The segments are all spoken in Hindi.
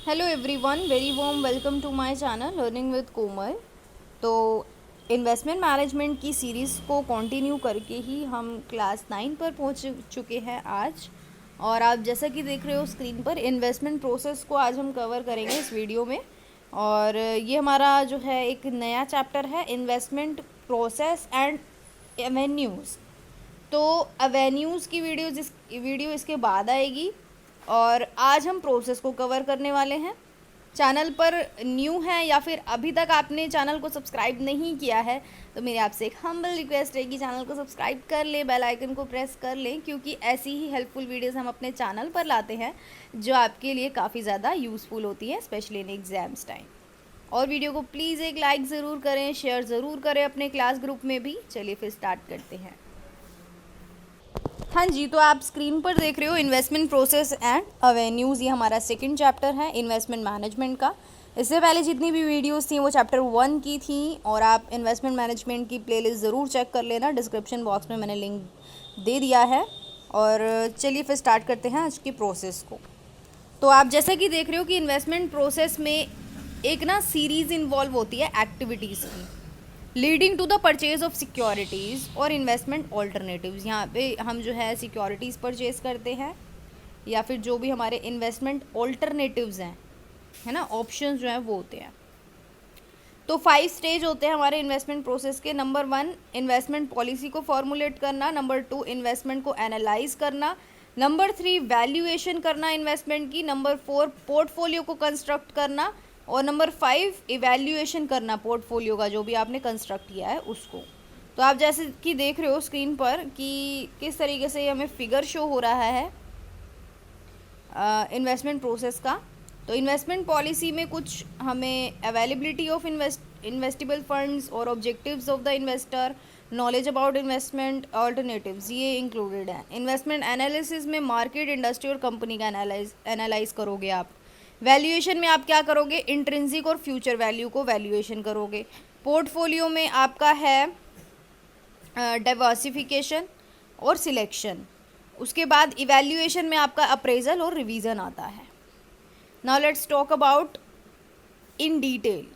Hello everyone, very warm welcome to my channel learning with Komal. तो इन्वेस्टमेंट मैनेजमेंट की सीरीज़ को कंटिन्यू करके ही हम क्लास 9 पर पहुंच चुके हैं आज। और आप जैसा कि देख रहे हो स्क्रीन पर, इन्वेस्टमेंट प्रोसेस को आज हम कवर करेंगे इस वीडियो में। और ये हमारा जो है एक नया चैप्टर है, इन्वेस्टमेंट प्रोसेस एंड एवेन्यूज़। तो एवेन्यूज़ की वीडियो इसके बाद आएगी। और आज हम प्रोसेस को कवर करने वाले हैं। चैनल पर न्यू है या फिर अभी तक आपने चैनल को सब्सक्राइब नहीं किया है तो मेरी आपसे एक हम्बल रिक्वेस्ट है कि चैनल को सब्सक्राइब कर लें, बेल आइकन को प्रेस कर लें, क्योंकि ऐसी ही हेल्पफुल वीडियोस हम अपने चैनल पर लाते हैं जो आपके लिए काफ़ी ज़्यादा यूज़फुल होती हैं, स्पेशली इन एग्ज़ाम्स टाइम। और वीडियो को प्लीज़ एक लाइक ज़रूर करें, शेयर ज़रूर करें अपने क्लास ग्रुप में भी। चलिए फिर स्टार्ट करते हैं। हाँ जी, तो आप स्क्रीन पर देख रहे हो इन्वेस्टमेंट प्रोसेस एंड एवेन्यूज़। ये हमारा सेकंड चैप्टर है इन्वेस्टमेंट मैनेजमेंट का। इससे पहले जितनी भी वीडियोस थी वो चैप्टर 1 की थी, और आप इन्वेस्टमेंट मैनेजमेंट की प्लेलिस्ट ज़रूर चेक कर लेना, डिस्क्रिप्शन बॉक्स में मैंने लिंक दे दिया है। और चलिए फिर स्टार्ट करते हैं आज की प्रोसेस को। तो आप जैसा कि देख रहे हो कि इन्वेस्टमेंट प्रोसेस में एक ना सीरीज़ इन्वॉल्व होती है एक्टिविटीज़ की, leading to the purchase of securities और इन्वेस्टमेंट ऑल्टरनेटिव्स। यहाँ पे हम जो है सिक्योरिटीज़ परचेज करते हैं या फिर जो भी हमारे इन्वेस्टमेंट ऑल्टरनेटिव्स हैं, है ना, ऑप्शंस जो हैं वो होते हैं। तो 5 स्टेज होते हैं हमारे इन्वेस्टमेंट प्रोसेस के। नंबर 1, इन्वेस्टमेंट पॉलिसी को फॉर्मुलेट करना। नंबर 2, इन्वेस्टमेंट को एनालाइज करना। नंबर 3, वैल्यूएशन करना इन्वेस्टमेंट की। नंबर 4, पोर्टफोलियो को कंस्ट्रक्ट करना। और नंबर 5, इवैल्यूएशन करना पोर्टफोलियो का, जो भी आपने कंस्ट्रक्ट किया है उसको। तो आप जैसे कि देख रहे हो स्क्रीन पर कि किस तरीके से हमें फिगर शो हो रहा है इन्वेस्टमेंट प्रोसेस का। तो इन्वेस्टमेंट पॉलिसी में कुछ हमें अवेलेबिलिटी ऑफ इन्वेस्टेबल फंड्स और objectives of the investor, knowledge about investment alternatives, ये इंक्लूडेड है। इन्वेस्टमेंट एनालिसिस में मार्केट, इंडस्ट्री और कंपनी का एनालाइज करोगे आप। वैल्यूएशन में आप क्या करोगे, इंट्रिंसिक और फ्यूचर वैल्यू को वैल्यूएशन करोगे। पोर्टफोलियो में आपका है डाइवर्सिफिकेशन और सिलेक्शन। उसके बाद इवैल्यूएशन में आपका अप्रेजल और रिवीजन आता है। Now let's talk about in detail.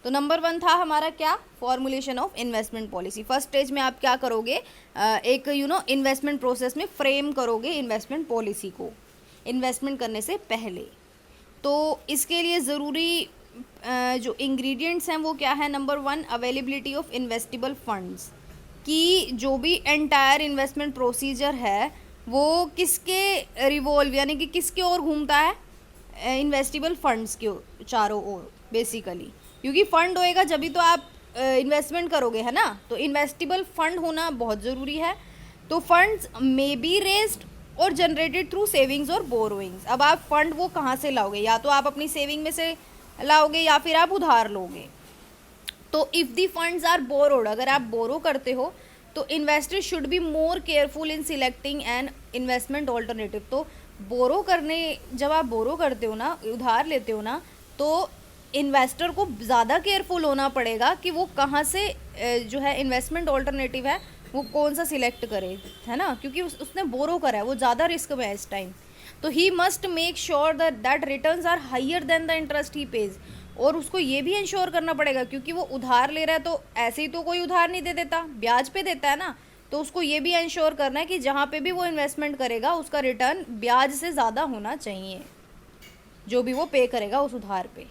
तो नंबर 1 था हमारा क्या, formulation of investment policy. First stage में आप क्या करोगे, एक इन्वेस्टमेंट प्रोसेस में फ्रेम करोगे इन्वेस्टमेंट पॉलिसी को इन्वेस्टमेंट करने से पहले। तो इसके लिए ज़रूरी जो इंग्रेडिएंट्स हैं वो क्या है। Number 1, availability of investable funds, कि जो भी एंटायर इन्वेस्टमेंट प्रोसीजर है वो किसके रिवॉल्व यानी कि किसके ओर घूमता है, इन्वेस्टेबल फंड्स के चारों ओर बेसिकली। क्योंकि फंड होएगा जब भी तो आप इन्वेस्टमेंट करोगे, है ना। तो इन्वेस्टेबल फंड होना बहुत ज़रूरी है। तो फंड्स मे बी रेज्ड और जनरेटेड थ्रू सेविंग्स और बोरोइंग्स। अब आप फंड वो कहाँ से लाओगे, या तो आप अपनी सेविंग में से लाओगे या फिर आप उधार लोगे। तो if the funds are borrowed, अगर आप बोरो करते हो तो investor should be more careful in selecting an investment alternative. तो जब आप बोरो करते हो ना, उधार लेते हो ना, तो इन्वेस्टर को ज़्यादा केयरफुल होना पड़ेगा कि वो कहाँ से जो है इन्वेस्टमेंट ऑल्टरनेटिव है वो कौन सा सिलेक्ट करे, है ना, क्योंकि उसने बोरो करा है, वो ज़्यादा रिस्क में है इस टाइम। तो he must make sure that returns are higher than the interest he pays. और उसको ये भी इंश्योर करना पड़ेगा, क्योंकि वो उधार ले रहा है तो ऐसे ही तो कोई उधार नहीं दे देता, ब्याज पे देता है ना। तो उसको ये भी इंश्योर करना है कि जहाँ पे भी वो इन्वेस्टमेंट करेगा उसका रिटर्न ब्याज से ज़्यादा होना चाहिए, जो भी वो पे करेगा उस उधार पे,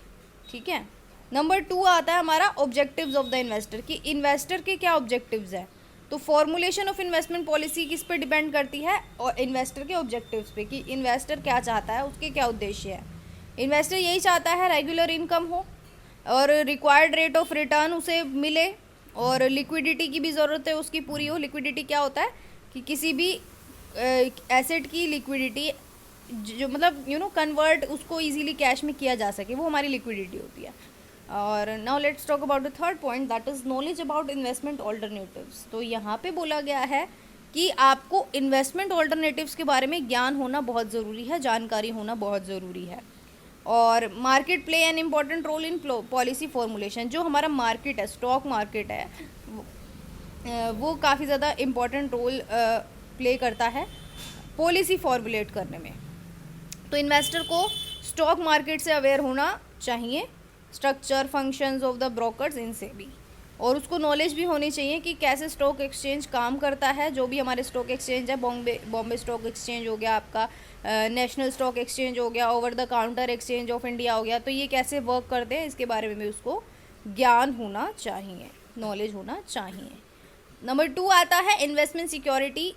ठीक है। नंबर 2 आता है हमारा ऑब्जेक्टिव्स ऑफ द इन्वेस्टर, कि इन्वेस्टर के क्या ऑब्जेक्टिव्स हैं। तो फॉर्मुलेशन ऑफ इन्वेस्टमेंट पॉलिसी किस पे डिपेंड करती है, और इन्वेस्टर के ऑब्जेक्टिव्स पे, कि इन्वेस्टर क्या चाहता है, उसके क्या उद्देश्य है। इन्वेस्टर यही चाहता है रेगुलर इनकम हो और रिक्वायर्ड रेट ऑफ रिटर्न उसे मिले, और लिक्विडिटी की भी ज़रूरत है उसकी पूरी हो। लिक्विडिटी क्या होता है कि किसी भी एसेट की लिक्विडिटी, जो मतलब कन्वर्ट उसको इजीली कैश में किया जा सके, वो हमारी लिक्विडिटी होती है। और now let's talk about the third point, that is knowledge about investment alternatives. तो यहाँ पे बोला गया है कि आपको इन्वेस्टमेंट ऑल्टरनेटिव्स के बारे में ज्ञान होना बहुत ज़रूरी है, जानकारी होना बहुत ज़रूरी है। और market play an important role in policy formulation. जो हमारा मार्केट है, स्टॉक मार्केट है, वो काफ़ी ज़्यादा इम्पॉर्टेंट रोल प्ले करता है पॉलिसी फॉर्मुलेट करने में। तो इन्वेस्टर को स्टॉक मार्केट से अवेयर होना चाहिए, structure functions of the brokers in SEBI, और उसको नॉलेज भी होनी चाहिए कि कैसे स्टॉक एक्सचेंज काम करता है। जो भी हमारे स्टॉक एक्सचेंज है, बॉम्बे स्टॉक एक्सचेंज हो गया आपका, नेशनल स्टॉक एक्सचेंज हो गया, over the counter exchange of India हो गया, तो ये कैसे वर्क करते हैं इसके बारे में भी उसको ज्ञान होना चाहिए, नॉलेज होना चाहिए। नंबर 2 आता है इन्वेस्टमेंट सिक्योरिटी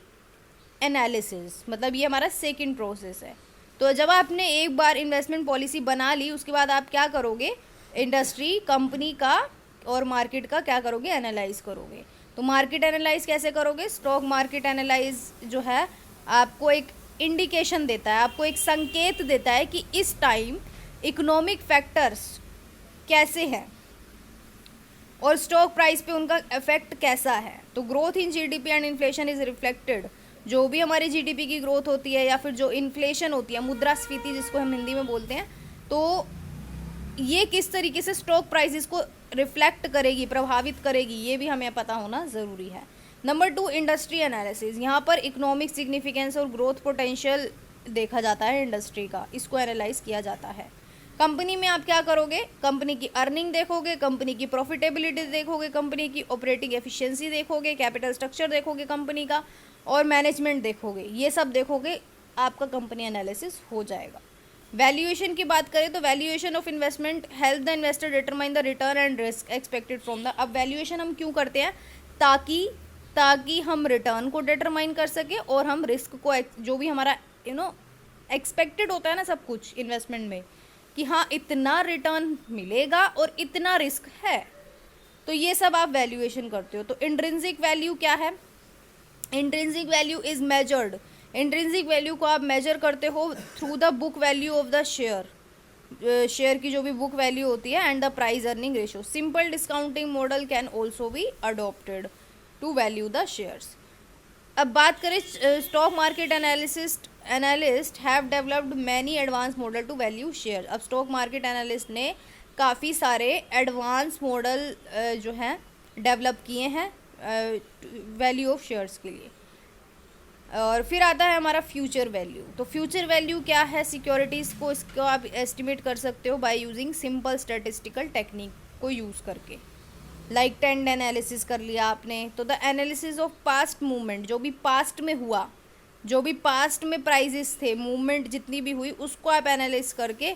एनालिसिस, मतलब ये हमारा सेकंड प्रोसेस है। तो जब आपने एक बार इन्वेस्टमेंट पॉलिसी बना ली, उसके बाद आप क्या करोगे, इंडस्ट्री, कंपनी का और मार्केट का क्या करोगे, एनालाइज करोगे। तो मार्केट एनालाइज कैसे करोगे, स्टॉक मार्केट एनालाइज जो है आपको एक इंडिकेशन देता है, आपको एक संकेत देता है कि इस टाइम इकोनॉमिक फैक्टर्स कैसे हैं और स्टॉक प्राइस पे उनका इफेक्ट कैसा है। तो growth in GDP and inflation is reflected, जो भी हमारी जीडीपी की ग्रोथ होती है या फिर जो इन्फ्लेशन होती है, मुद्रास्फीति जिसको हम हिंदी में बोलते हैं, तो ये किस तरीके से स्टॉक प्राइसेस को रिफ्लेक्ट करेगी, प्रभावित करेगी, ये भी हमें पता होना ज़रूरी है। नंबर 2 इंडस्ट्री एनालिसिस, यहाँ पर इकोनॉमिक सिग्निफिकेंस और ग्रोथ पोटेंशियल देखा जाता है इंडस्ट्री का, इसको एनालाइज किया जाता है। कंपनी में आप क्या करोगे, कंपनी की अर्निंग देखोगे, कंपनी की प्रॉफिटेबिलिटी देखोगे, कंपनी की ऑपरेटिंग एफिशिएंसी देखोगे, कैपिटल स्ट्रक्चर देखोगे कंपनी का, और मैनेजमेंट देखोगे, ये सब देखोगे, आपका कंपनी एनालिसिस हो जाएगा। वैल्यूएशन की बात करें तो valuation of investment help the investor determine the return and risk expected from the, अब वैल्यूएशन हम क्यों करते हैं, ताकि हम रिटर्न को डिटरमाइन कर सके और हम रिस्क को, जो भी हमारा एक्सपेक्टेड होता है ना सब कुछ इन्वेस्टमेंट में, कि हाँ इतना रिटर्न मिलेगा और इतना रिस्क है, तो ये सब आप वैल्यूएशन करते हो। तो इंट्रिंसिक वैल्यू क्या है, intrinsic value is measured, intrinsic value को आप मेजर करते हो through the book value of the share, share की जो भी बुक वैल्यू होती है, and the price earning ratio. Simple discounting model can also be adopted to value the shares. अब बात करें stock market analyst have developed many advance model to value share. अब स्टॉक मार्केट एनालिस्ट ने काफ़ी सारे एडवांस मॉडल जो हैं डेवलप किए हैं वैल्यू ऑफ शेयर्स के लिए। और फिर आता है हमारा फ्यूचर वैल्यू। तो फ्यूचर वैल्यू क्या है, सिक्योरिटीज़ को, इसको आप एस्टिमेट कर सकते हो by using simple statistical technique को यूज़ करके, लाइक ट्रेंड एनालिसिस कर लिया आपने। तो the analysis of past movement, जो भी पास्ट में हुआ, जो भी पास्ट में प्राइजेस थे, मूवमेंट जितनी भी हुई, उसको आप एनालिस करके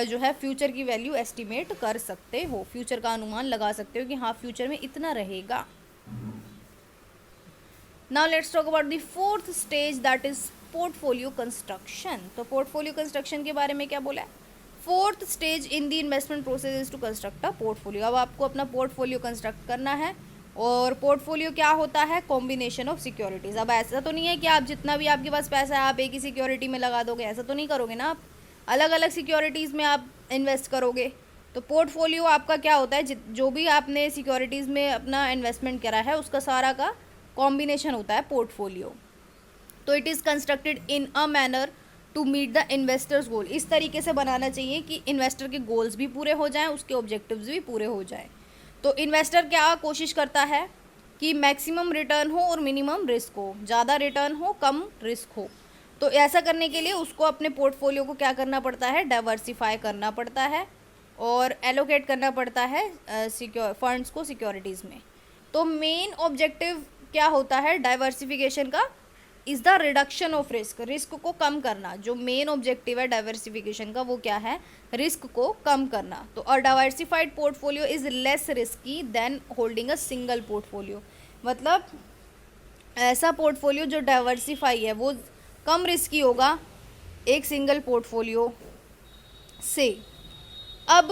जो है फ्यूचर की वैल्यू एस्टिमेट कर सकते हो, फ्यूचर का अनुमान लगा सकते हो कि हाँ फ्यूचर में इतना रहेगा। Now let's talk about the fourth stage, that is portfolio construction. तो पोर्टफोलियो कंस्ट्रक्शन के बारे में क्या बोला है, fourth stage in the investment process is to construct a portfolio. अब आपको अपना पोर्टफोलियो कंस्ट्रक्ट करना है, और पोर्टफोलियो क्या होता है, कॉम्बिनेशन ऑफ सिक्योरिटीज़। अब ऐसा तो नहीं है कि आप जितना भी आपके पास पैसा है आप एक ही सिक्योरिटी में लगा दोगे, ऐसा तो नहीं करोगे ना, आप अलग अलग सिक्योरिटीज़ में आप इन्वेस्ट करोगे। तो पोर्टफोलियो आपका क्या होता है, जो भी आपने सिक्योरिटीज़ में अपना इन्वेस्टमेंट करा है उसका सारा का कॉम्बिनेशन होता है पोर्टफोलियो। तो it is constructed in a manner to meet the investors goal, इस तरीके से बनाना चाहिए कि इन्वेस्टर के गोल्स भी पूरे हो जाएं, उसके ऑब्जेक्टिव्स भी पूरे हो जाएं। तो इन्वेस्टर क्या कोशिश करता है कि मैक्सिमम रिटर्न हो और मिनिमम रिस्क हो, ज़्यादा रिटर्न हो कम रिस्क हो। तो ऐसा करने के लिए उसको अपने पोर्टफोलियो को क्या करना पड़ता है, डाइवर्सिफाई करना पड़ता है और एलोकेट करना पड़ता है फंड्स को सिक्योरिटीज़ में। तो मेन ऑब्जेक्टिव क्या होता है डाइवर्सिफिकेशन का, is the reduction of risk, risk को कम करना। जो मेन ऑब्जेक्टिव है डाइवर्सिफिकेशन का वो क्या है, रिस्क को कम करना। तो a diversified portfolio is less risky than holding a single portfolio, मतलब ऐसा पोर्टफोलियो जो डाइवर्सिफाई है वो कम रिस्की होगा एक सिंगल पोर्टफोलियो से। अब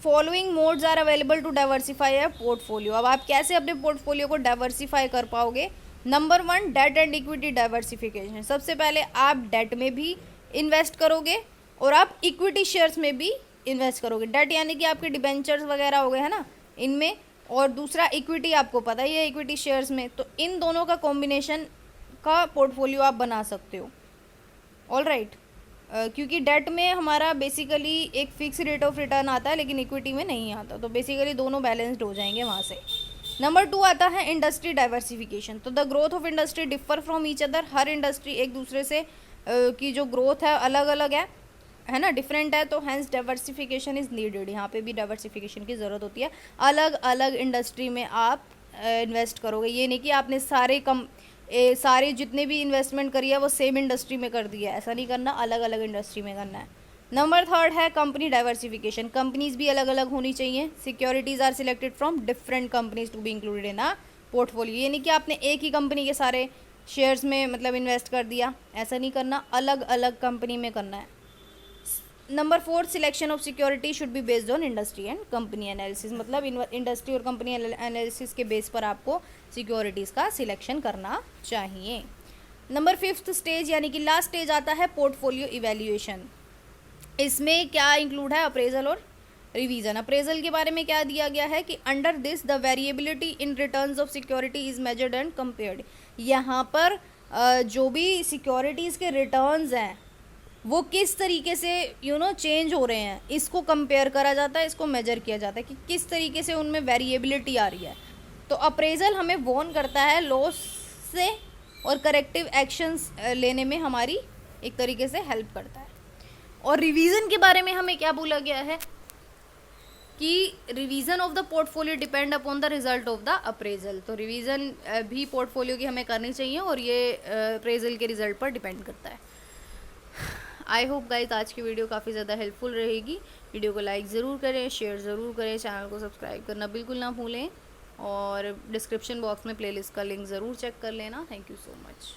following modes are available to diversify a portfolio. अब आप कैसे अपने पोर्टफोलियो को डाइवर्सिफाई कर पाओगे, number 1 debt and equity diversification. सबसे पहले आप डेट में भी इन्वेस्ट करोगे और आप इक्विटी शेयर्स में भी इन्वेस्ट करोगे। डेट यानी कि आपके डिबेंचर्स वगैरह हो गए हैं ना, इनमें, और दूसरा इक्विटी आपको पता ही है इक्विटी शेयर्स में। तो इन दोनों का कॉम्बिनेशन का पोर्टफोलियो आप बना सकते हो। ऑल राइट, क्योंकि डेट में हमारा बेसिकली एक फिक्स रेट ऑफ रिटर्न आता है लेकिन इक्विटी में नहीं आता, तो बेसिकली दोनों बैलेंस्ड हो जाएंगे वहाँ से। नंबर 2 आता है इंडस्ट्री डाइवर्सिफिकेशन। तो the growth of industry differ from each other, her industry एक दूसरे से की जो ग्रोथ है अलग अलग है। है ना, डिफरेंट है, तो हैंस डाइवर्सिफिकेशन इज़ नीडेड। यहाँ पे भी डाइवर्सिफिकेशन की ज़रूरत होती है। अलग अलग इंडस्ट्री में आप इन्वेस्ट करोगे, ये नहीं कि आपने सारे जितने भी इन्वेस्टमेंट करी है वो सेम इंडस्ट्री में कर दिया है, ऐसा नहीं करना, अलग अलग इंडस्ट्री में करना है। नंबर थर्ड है कंपनी डाइवर्सिफिकेशन, कंपनीज भी अलग अलग होनी चाहिए। Securities are selected from different companies to be included in a portfolio, ये नहीं कि आपने एक ही कंपनी के सारे शेयर्स में मतलब इन्वेस्ट कर दिया, ऐसा नहीं करना, अलग अलग कंपनी में करना है। Number four, selection of security should be based on industry and company analysis, मतलब इंडस्ट्री और कंपनी एनालिसिस के बेस पर आपको सिक्योरिटीज़ का सिलेक्शन करना चाहिए। नंबर फिफ्थ स्टेज यानी कि लास्ट स्टेज आता है पोर्टफोलियो इवेल्युएशन। इसमें क्या इंक्लूड है, अप्रेजल और रिवीजन। अप्रेजल के बारे में क्या दिया गया है कि under this the variability in returns of security is measured and compared. यहाँ पर जो भी सिक्योरिटीज़ के रिटर्न्स हैं वो किस तरीके से चेंज हो रहे हैं, इसको कंपेयर करा जाता है, इसको मेजर किया जाता है कि किस तरीके से उनमें वेरिएबिलिटी आ रही है। तो अप्रेजल हमें वॉर्न करता है लॉस से और करेक्टिव एक्शंस लेने में हमारी एक तरीके से हेल्प करता है। और रिवीजन के बारे में हमें क्या बोला गया है कि revision of the portfolio depend upon the result of the appraisal. तो रिवीजन भी पोर्टफोलियो की हमें करनी चाहिए और ये अप्रेजल के रिजल्ट पर डिपेंड करता है। आई होप गाइस आज की वीडियो काफ़ी ज़्यादा हेल्पफुल रहेगी। वीडियो को लाइक ज़रूर करें, शेयर ज़रूर करें, चैनल को सब्सक्राइब करना बिल्कुल ना भूलें और डिस्क्रिप्शन बॉक्स में प्लेलिस्ट का लिंक ज़रूर चेक कर लेना। Thank you so much.